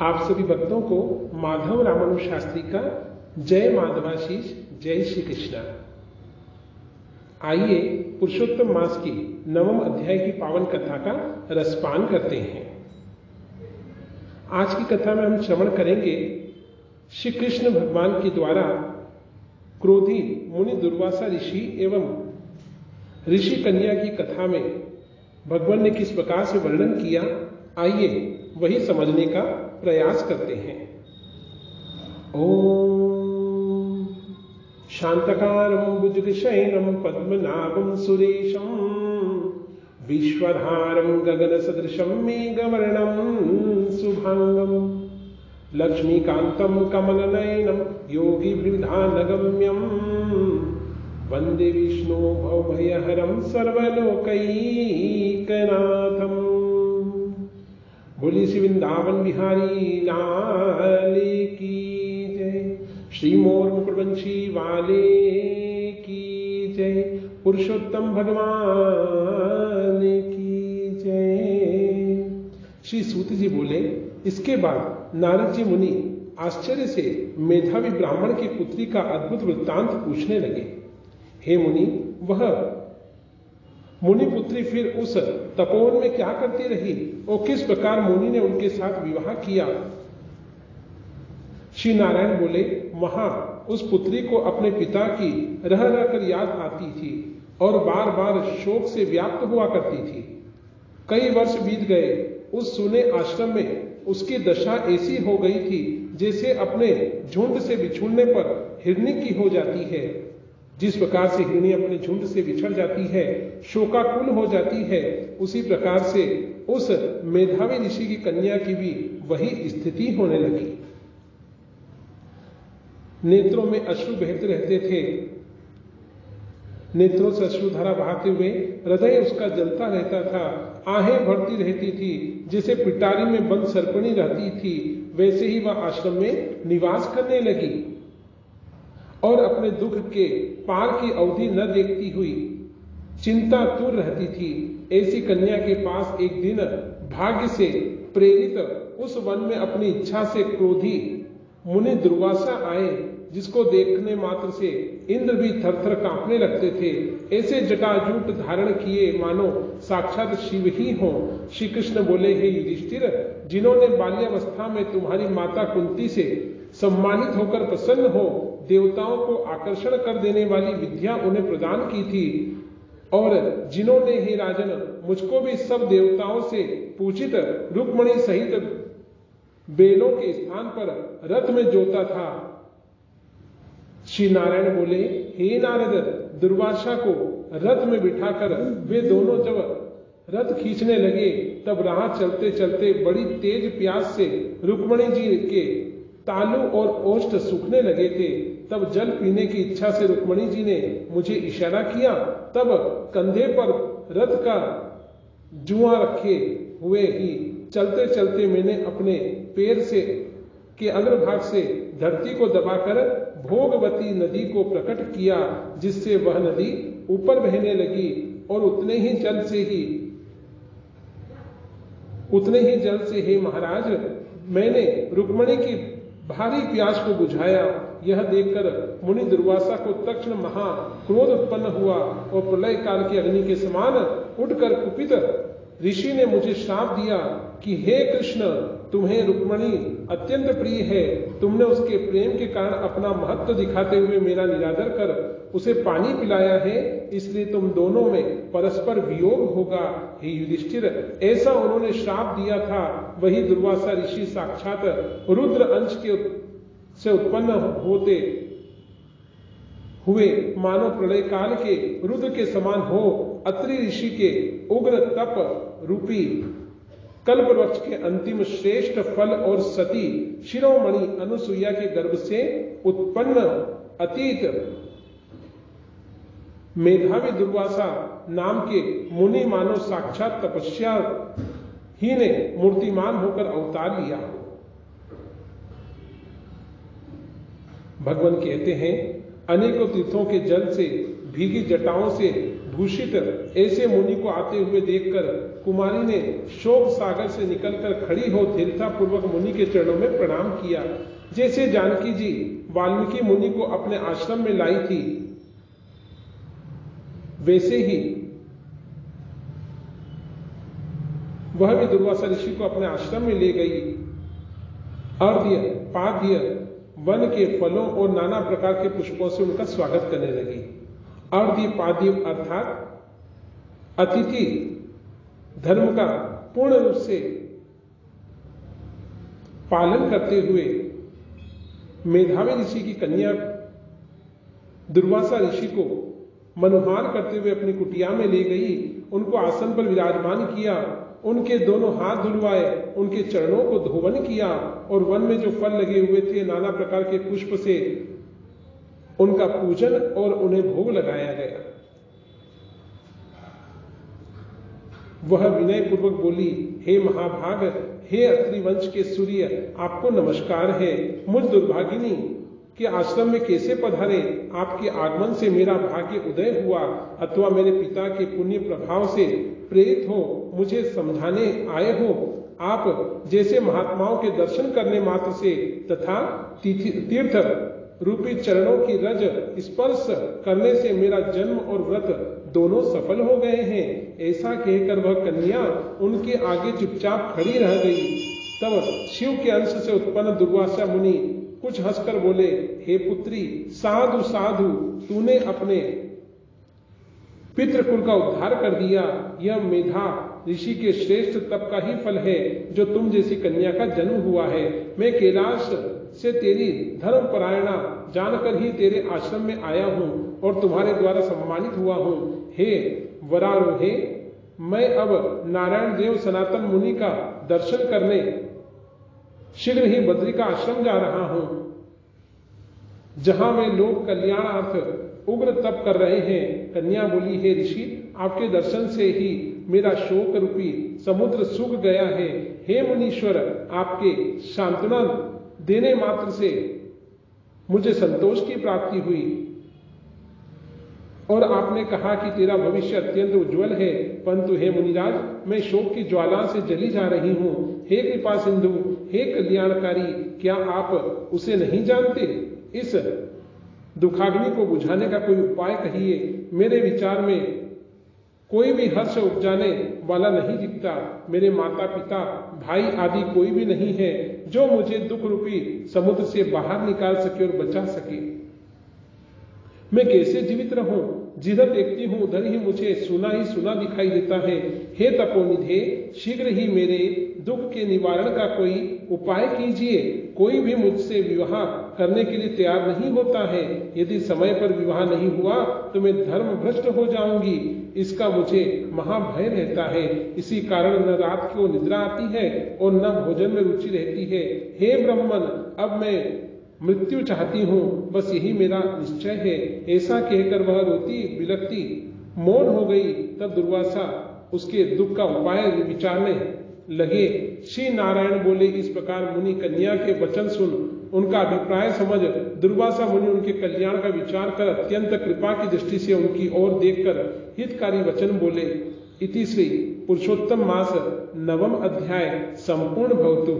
आप सभी भक्तों को माधव रामानुज शास्त्री का जय माधवाशीष, जय श्री कृष्णा। आइए पुरुषोत्तम मास की 9वें अध्याय की पावन कथा का रसपान करते हैं। आज की कथा में हम श्रवण करेंगे श्री कृष्ण भगवान के द्वारा क्रोधी मुनि दुर्वासा ऋषि एवं ऋषि कन्या की कथा में भगवान ने किस प्रकार से वर्णन किया। आइए वही समझने का प्रयास करते हैं। ओम शांतकारं भुजगशयनं पद्मनाभं सुरेशं विश्वधारं गगनसदृशं मेघवर्णं शुभांगं लक्ष्मीकान्तं कमलनयनं योगिभिर्ध्यानगम्यं वन्दे विष्णु भवभयहरं सर्वलोकैकनाथम्। बोली श्री वृंदावन बिहारी लाल की जय, श्री मोर मुकुटवंशी वाले की जय, पुरुषोत्तम भगवान की जय। श्री सूत जी बोले, इसके बाद नारद जी मुनि आश्चर्य से मेधावी ब्राह्मण की पुत्री का अद्भुत वृत्तांत पूछने लगे। हे मुनि, वह मुनि पुत्री फिर उस तपोवन में क्या करती रही और किस प्रकार मुनि ने उनके साथ विवाह किया। श्री नारायण बोले, वहां उस पुत्री को अपने पिता की रह रहकर याद आती थी और बार बार शोक से व्याप्त हुआ करती थी। कई वर्ष बीत गए। उस सुने आश्रम में उसकी दशा ऐसी हो गई थी जैसे अपने झुंड से बिछुड़ने पर हिरनी की हो जाती है। जिस प्रकार से हिरणी अपने झुंड से बिछड़ जाती है, शोकाकुल हो जाती है, उसी प्रकार से उस मेधावी ऋषि की कन्या की भी वही स्थिति होने लगी। नेत्रों में अश्रु बहते रहते थे। नेत्रों से अश्रुधारा बहाते हुए हृदय उसका जलता रहता था। आहें भरती रहती थी। जैसे पिटारी में बंद सर्पणी रहती थी, वैसे ही वह आश्रम में निवास करने लगी और अपने दुख के पार की अवधि न देखती हुई चिंता दूर रहती थी। ऐसी कन्या के पास एक दिन भाग्य से प्रेरित उस वन में अपनी इच्छा से क्रोधी मुनि दुर्वासा आए, जिसको देखने मात्र से इंद्र भी थरथर कांपने लगते थे। ऐसे जटाजूट धारण किए मानो साक्षात शिव ही हो। श्री कृष्ण बोले, हे युधिष्ठिर, जिन्होंने बाल्यावस्था में तुम्हारी माता कुंती से सम्मानित होकर प्रसन्न हो देवताओं को आकर्षण कर देने वाली विद्या उन्हें प्रदान की थी, और जिन्होंने, हे राजन, मुझको भी सब देवताओं से पूजित रुक्मणी सहित बेलों के स्थान पर रथ में जोता था। श्री नारायण बोले, हे नारद, दुर्वासा को रथ में बिठाकर वे दोनों जब रथ खींचने लगे, तब राह चलते चलते बड़ी तेज प्यास से रुक्मणी जी के तालू और ओष्ठ सूखने लगे थे। तब जल पीने की इच्छा से रुक्मणी जी ने मुझे इशारा किया। तब कंधे पर रथ का जुआ रखे हुए ही चलते चलते मैंने अपने पैर से के अग्रभाग से धरती को दबाकर भोगवती नदी को प्रकट किया, जिससे वह नदी ऊपर बहने लगी और उतने ही जल से हे महाराज, मैंने रुक्मणी की भारी प्यास को बुझाया। यह देखकर मुनि दुर्वासा को तक्षण महा क्रोध उत्पन्न हुआ और प्रलय काल की अग्नि के समान उठकर कुपित ऋषि ने मुझे श्राप दिया कि हे कृष्ण, तुम्हें रुक्मणी अत्यंत प्रिय है। तुमने उसके प्रेम के कारण अपना महत्व दिखाते हुए मेरा निरादर कर उसे पानी पिलाया है, इसलिए तुम दोनों में परस्पर वियोग होगा। हे युधिष्ठिर, ऐसा उन्होंने श्राप दिया था। वही दुर्वासा ऋषि साक्षात रुद्र अंश से उत्पन्न होते हुए मानव प्रलय काल के रुद्र के समान हो अत्रि ऋषि के उग्र तप रूपी कल्प वृक्ष के अंतिम श्रेष्ठ फल और सती शिरोमणि अनुसुईया के गर्भ से उत्पन्न अतीत मेधावी दुर्वासा नाम के मुनि मानो साक्षात तपस्या ही ने मूर्तिमान होकर अवतार लिया। भगवान कहते हैं, अनेकों तीर्थों के जल से भीगी जटाओं से भूषित ऐसे मुनि को आते हुए देखकर कुमारी ने शोक सागर से निकलकर खड़ी हो धीरता पूर्वक मुनि के चरणों में प्रणाम किया। जैसे जानकी जी वाल्मीकि मुनि को अपने आश्रम में लाई थी, वैसे ही वह भी दुर्वासा ऋषि को अपने आश्रम में ले गई। अर्घ्य पाद्य वन के फलों और नाना प्रकार के पुष्पों से उनका स्वागत करने लगी। अर्घ्य पाद्य अर्थात अतिथि धर्म का पूर्ण रूप से पालन करते हुए मेधावी ऋषि की कन्या दुर्वासा ऋषि को मनोहार करते हुए अपनी कुटिया में ले गई। उनको आसन पर विराजमान किया, उनके दोनों हाथ धुलवाए, उनके चरणों को धोवन किया और वन में जो फल लगे हुए थे नाना प्रकार के पुष्प से उनका पूजन और उन्हें भोग लगाया गया। वह विनय पूर्वक बोली, हे महाभाग, हे अत्रि वंश के सूर्य, आपको नमस्कार है। मुझ दुर्भागिनी के आश्रम में कैसे पधारे? आपके आगमन से मेरा भाग्य उदय हुआ अथवा मेरे पिता के पुण्य प्रभाव से प्रेरित हो मुझे समझाने आए हो। आप जैसे महात्माओं के दर्शन करने मात्र से तथा तीर्थ रूपी चरणों की रज स्पर्श करने से मेरा जन्म और व्रत दोनों सफल हो गए हैं, ऐसा कहकर वह कन्या उनके आगे चुपचाप खड़ी रह गई। तब शिव के अंश से उत्पन्न दुर्वासा मुनि कुछ हंसकर बोले, हे पुत्री, साधु साधु, तूने अपने पितृकुल का उद्धार कर दिया। यह मेधा ऋषि के श्रेष्ठ तप का ही फल है जो तुम जैसी कन्या का जन्म हुआ है। मैं कैलाश से तेरी धर्मपरायणा जानकर ही तेरे आश्रम में आया हूं और तुम्हारे द्वारा सम्मानित हुआ हूं। हे वरारोहे, मैं अब नारायण देव सनातन मुनि का दर्शन करने शीघ्र ही बद्री का आश्रम जा रहा हूं, जहां वे लोग कल्याणार्थ उग्र तप कर रहे हैं। कन्या बोली, हे ऋषि, आपके दर्शन से ही मेरा शोक रूपी समुद्र सूख गया है। हे मुनीश्वर, आपके सांत्वना देने मात्र से मुझे संतोष की प्राप्ति हुई और आपने कहा कि तेरा भविष्य अत्यंत उज्जवल है। परंतु हे मुनिराज, मैं शोक की ज्वाला से जली जा रही हूं। हे कृपा सिंधु, हे कल्याणकारी, क्या आप उसे नहीं जानते? इस दुखाग्नि को बुझाने का कोई उपाय कहिए। मेरे विचार में कोई भी हर्ष उपजाने वाला नहीं दिखता। मेरे माता पिता भाई आदि कोई भी नहीं है जो मुझे दुख रूपी समुद्र से बाहर निकाल सके और बचा सके। मैं कैसे जीवित रहूं? जिधर देखती हूं उधर ही मुझे सुना ही सुना दिखाई देता है। हे तपोनिधे, शीघ्र ही मेरे दुख के निवारण का कोई उपाय कीजिए। कोई भी मुझसे विवाह करने के लिए तैयार नहीं होता है। यदि समय पर विवाह नहीं हुआ तो मैं धर्म भ्रष्ट हो जाऊंगी, इसका मुझे महाभय रहता है। इसी कारण न रात को निद्रा आती है और न भोजन में रुचि रहती है। हे ब्राह्मण, अब मैं मृत्यु चाहती हूं, बस यही मेरा निश्चय है। ऐसा कहकर वह रोती बिलखती मौन हो गई। तब दुर्वासा उसके दुख का उपाय विचारने लगे। श्री नारायण बोले, इस प्रकार मुनि कन्या के वचन सुन उनका अभिप्राय समझ दुर्वासा मुनि उनके कल्याण का विचार कर अत्यंत कृपा की दृष्टि से उनकी ओर देखकर हितकारी वचन बोले। इति श्री पुरुषोत्तम मास नवम अध्याय संपूर्ण भवतु।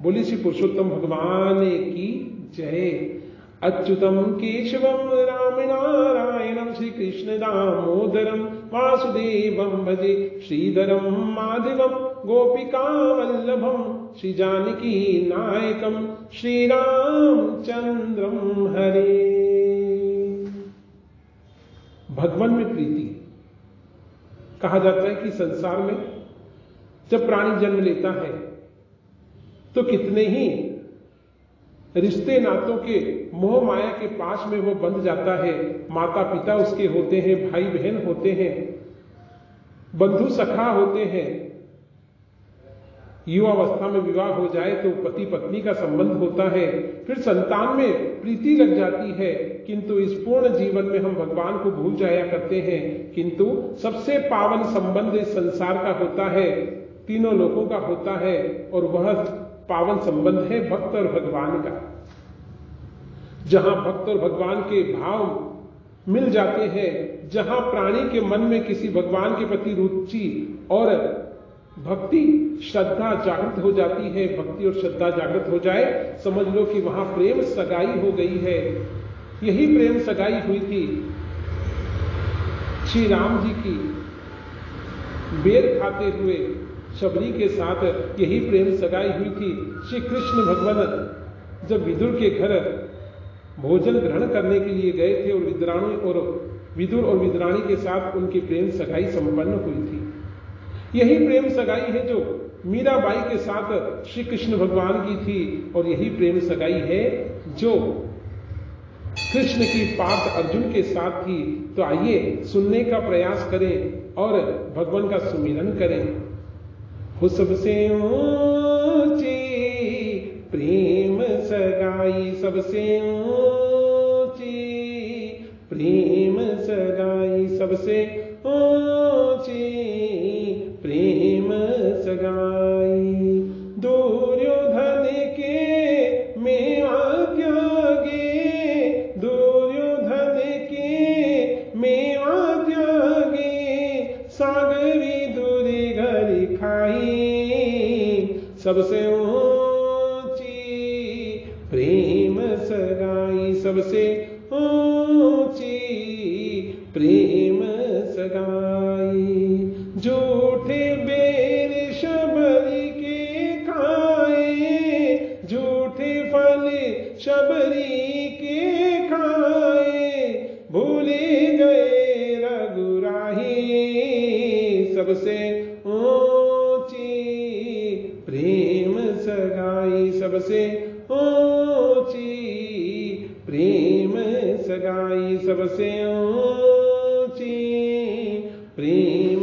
बोली श्री पुरुषोत्तम भगवान की जय। अच्युतम केशवम राम नारायणम श्री कृष्ण दामोदरम वासुदेवम भजे श्रीधरम माधवम गोपिका वल्लभम श्री जानकी नायकम श्री रामचंद्रम हरे। भगवान में प्रीति। कहा जाता है कि संसार में जब प्राणी जन्म लेता है तो कितने ही रिश्ते नातों के मोह माया के पास में वो बंध जाता है। माता पिता उसके होते हैं, भाई बहन होते हैं, बंधु सखा होते हैं। युवावस्था में विवाह हो जाए तो पति पत्नी का संबंध होता है, फिर संतान में प्रीति लग जाती है। किंतु इस पूर्ण जीवन में हम भगवान को भूल जाया करते हैं। किंतु सबसे पावन संबंध इस संसार का होता है, तीनों लोगों का होता है, और वह पावन संबंध है भक्त और भगवान का। जहां भक्त और भगवान के भाव मिल जाते हैं, जहां प्राणी के मन में किसी भगवान के प्रति रुचि और भक्ति श्रद्धा जागृत हो जाती है। भक्ति और श्रद्धा जागृत हो जाए, समझ लो कि वहां प्रेम सगाई हो गई है। यही प्रेम सगाई हुई थी श्री राम जी की बेर खाते हुए शबरी के साथ, यही प्रेम सगाई हुई थी। श्री कृष्ण भगवान जब विदुर के घर भोजन ग्रहण करने के लिए गए थे और विदुर और विदुराणी के साथ उनकी प्रेम सगाई संपन्न हुई थी। यही प्रेम सगाई है जो मीराबाई के साथ श्री कृष्ण भगवान की थी, और यही प्रेम सगाई है जो कृष्ण की पार्थ अर्जुन के साथ थी। तो आइए सुनने का प्रयास करें और भगवान का सुमिरन करें। हो सबसे ऊंची प्रेम सगाई, सबसे ऊंची प्रेम सगाई, सबसे ऊंची प्रेम सगाई। दुर्योधन के मेवा त्यागे, दुर्योधन के मेवा त्यागे, सागरी दूरी घर खाई। सबसे ऊंची प्रेम सगाई, सबसे ऊंची प्रेम सगाई। झूठे बेर शबरी के खाए, झूठे फल शबरी के खाए, भूले गए रघुराही। सबसे ऊंची प्रेम सगाई, सबसे ऊंची प्रेम सगाई, सबसे ऊंची प्रेम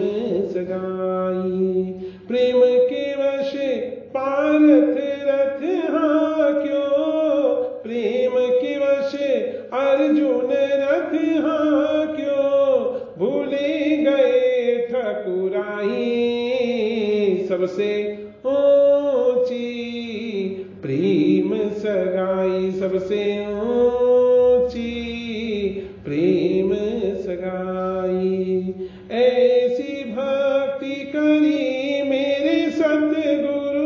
सगाई। प्रेम के वश पारथ रथ हाक्यो, प्रेम के वश अर्जुन रथ हाक्यो, भूले गए ठकुराई। सबसे ऊंची प्रेम सगाई, सबसे ऊंची प्रेम सगाई। ऐसी भक्ति करी मेरे सतगुरु,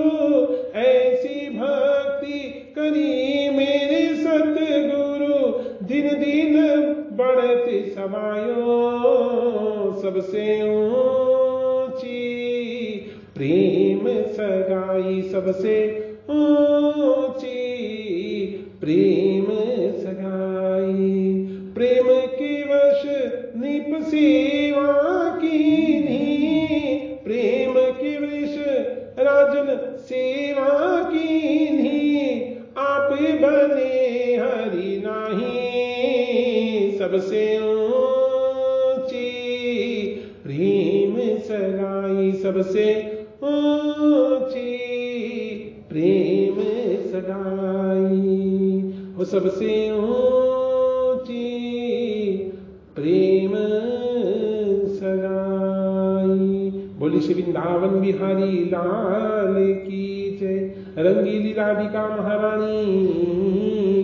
ऐसी भक्ति करी मेरे सतगुरु, दिन दिन बढ़ते समायो। सबसे ऊंची प्रेम सगाई, सबसे ऊंची प्रेम सगाई। प्रेम के वश निप सेवा कीनी, प्रेम के वश राजन सेवा कीनी, आप बने हरि नाही। सबसे ऊंची प्रेम सगाई, सबसे ऊंची प्रेम सगाई। वो सबसे ऊंची प्रेम सगाई। बोली श्री वृंदावन बिहारी लाल की जय, रंगीली राधिका महारानी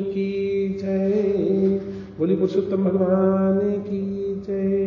की जय, बोली पुरुषोत्तम भगवान की जय।